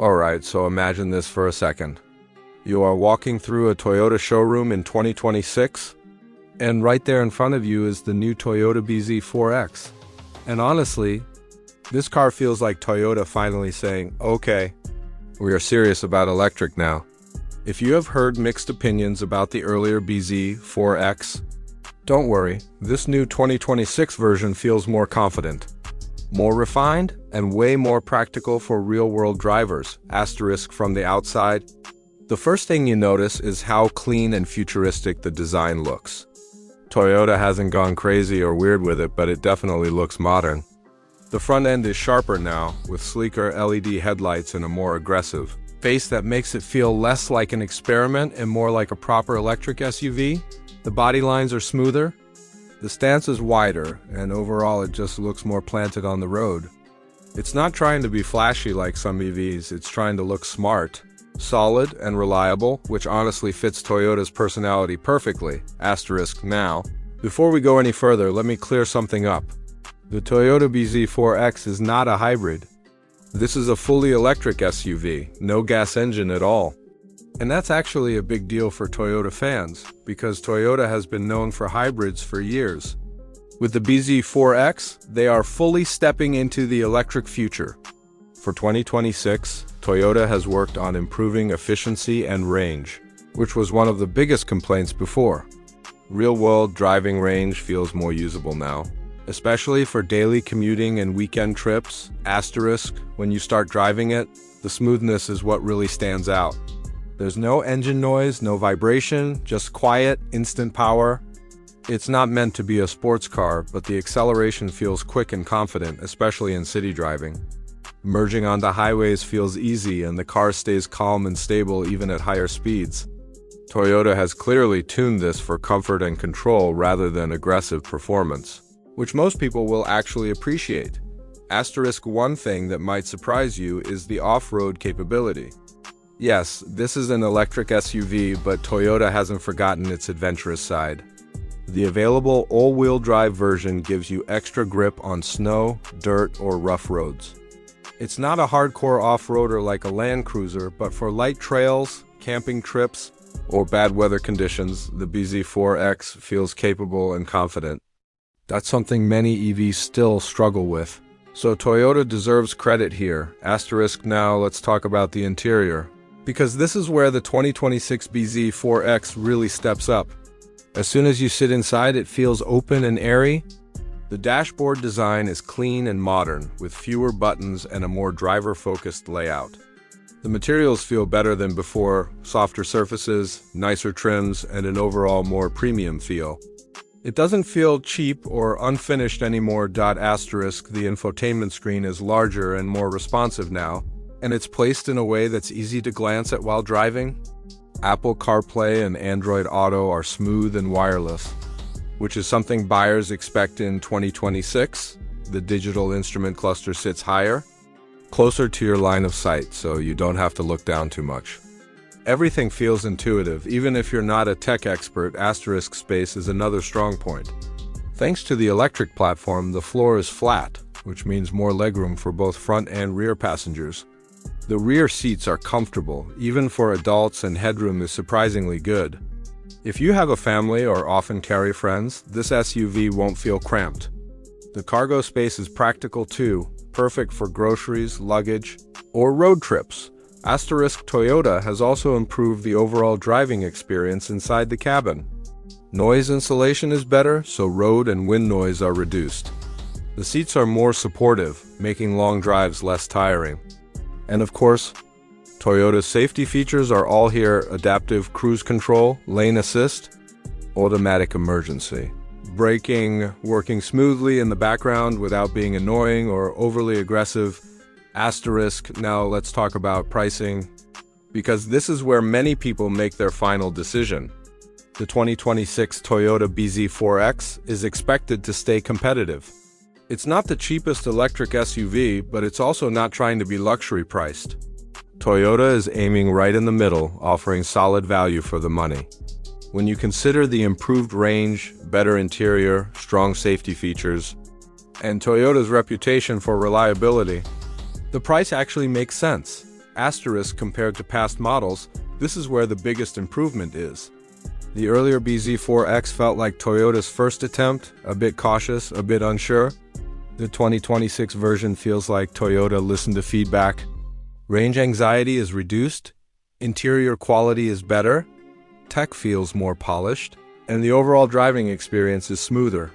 Alright, so imagine this for a second. You are walking through a Toyota showroom in 2026, and right there in front of you is the new Toyota bZ4X. And honestly, this car feels like Toyota finally saying, okay, we are serious about electric now. If you have heard mixed opinions about the earlier bZ4X, don't worry, this new 2026 version feels more confident, more refined, and way more practical for real-world drivers, asterisk from the outside. The first thing you notice is how clean and futuristic the design looks. Toyota hasn't gone crazy or weird with it, but it definitely looks modern. The front end is sharper now, with sleeker LED headlights and a more aggressive face that makes it feel less like an experiment and more like a proper electric SUV. The body lines are smoother, the stance is wider, and overall it just looks more planted on the road. It's not trying to be flashy like some EVs, it's trying to look smart, solid, and reliable, which honestly fits Toyota's personality perfectly, asterisk now. Before we go any further, let me clear something up. The Toyota bZ4X is not a hybrid. This is a fully electric SUV, no gas engine at all. And that's actually a big deal for Toyota fans, because Toyota has been known for hybrids for years. With the bZ4X, they are fully stepping into the electric future. For 2026, Toyota has worked on improving efficiency and range, which was one of the biggest complaints before. Real-world driving range feels more usable now, especially for daily commuting and weekend trips, asterisk, when you start driving it, the smoothness is what really stands out. There's no engine noise, no vibration, just quiet, instant power. It's not meant to be a sports car, but the acceleration feels quick and confident, especially in city driving. Merging onto highways feels easy, and the car stays calm and stable even at higher speeds. Toyota has clearly tuned this for comfort and control rather than aggressive performance, which most people will actually appreciate. Asterisk, one thing that might surprise you is the off-road capability. Yes, this is an electric SUV, but Toyota hasn't forgotten its adventurous side. The available all-wheel drive version gives you extra grip on snow, dirt, or rough roads. It's not a hardcore off-roader like a Land Cruiser, but for light trails, camping trips, or bad weather conditions, the bZ4X feels capable and confident. That's something many EVs still struggle with. So Toyota deserves credit here. Asterisk, now let's talk about the interior, because this is where the 2026 bZ4X really steps up. As soon as you sit inside, it feels open and airy. The dashboard design is clean and modern, with fewer buttons and a more driver-focused layout. The materials feel better than before, softer surfaces, nicer trims, and an overall more premium feel. It doesn't feel cheap or unfinished anymore. Asterisk, the infotainment screen is larger and more responsive now, and it's placed in a way that's easy to glance at while driving. Apple CarPlay and Android Auto are smooth and wireless, which is something buyers expect in 2026. The digital instrument cluster sits higher, closer to your line of sight, so you don't have to look down too much. Everything feels intuitive, even if you're not a tech expert. Asterisk, space is another strong point. Thanks to the electric platform, the floor is flat, which means more legroom for both front and rear passengers. The rear seats are comfortable, even for adults, and headroom is surprisingly good. If you have a family or often carry friends, this SUV won't feel cramped. The cargo space is practical too, perfect for groceries, luggage, or road trips. Asterisk, Toyota has also improved the overall driving experience inside the cabin. Noise insulation is better, so road and wind noise are reduced. The seats are more supportive, making long drives less tiring. And of course, Toyota's safety features are all here: adaptive cruise control, lane assist, automatic emergency braking, working smoothly in the background without being annoying or overly aggressive. Asterisk, now let's talk about pricing, because this is where many people make their final decision. The 2026 Toyota bZ4X is expected to stay competitive. It's not the cheapest electric SUV, but it's also not trying to be luxury priced. Toyota is aiming right in the middle, offering solid value for the money. When you consider the improved range, better interior, strong safety features, and Toyota's reputation for reliability, the price actually makes sense. Asterisk compared to past models, this is where the biggest improvement is. The earlier bZ4X felt like Toyota's first attempt, a bit cautious, a bit unsure. The 2026 version feels like Toyota listened to feedback. Range anxiety is reduced, interior quality is better, tech feels more polished, and the overall driving experience is smoother.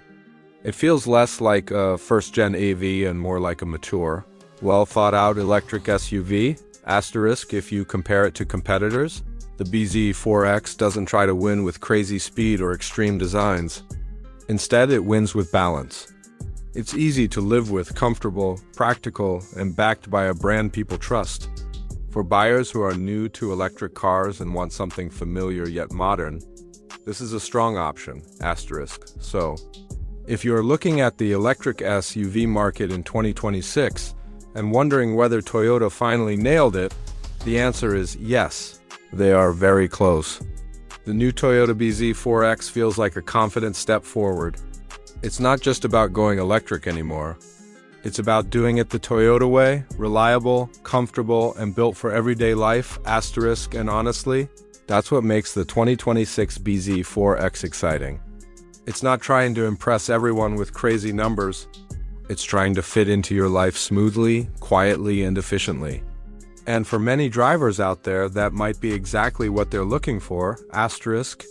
It feels less like a first-gen AV and more like a mature, well-thought-out electric SUV. Asterisk if you compare it to competitors. The bZ4X doesn't try to win with crazy speed or extreme designs. Instead, it wins with balance. It's easy to live with, comfortable, practical, and backed by a brand people trust. For buyers who are new to electric cars and want something familiar yet modern, this is a strong option. Asterisk. So, if you're looking at the electric SUV market in 2026 and wondering whether Toyota finally nailed it, the answer is yes. They are very close. The new Toyota bZ4X feels like a confident step forward. It's not just about going electric anymore. It's about doing it the Toyota way, reliable, comfortable, and built for everyday life. Asterisk, and honestly, that's what makes the 2026 bZ4X exciting. It's not trying to impress everyone with crazy numbers. It's trying to fit into your life smoothly, quietly, and efficiently. And for many drivers out there, that might be exactly what they're looking for. Asterisk,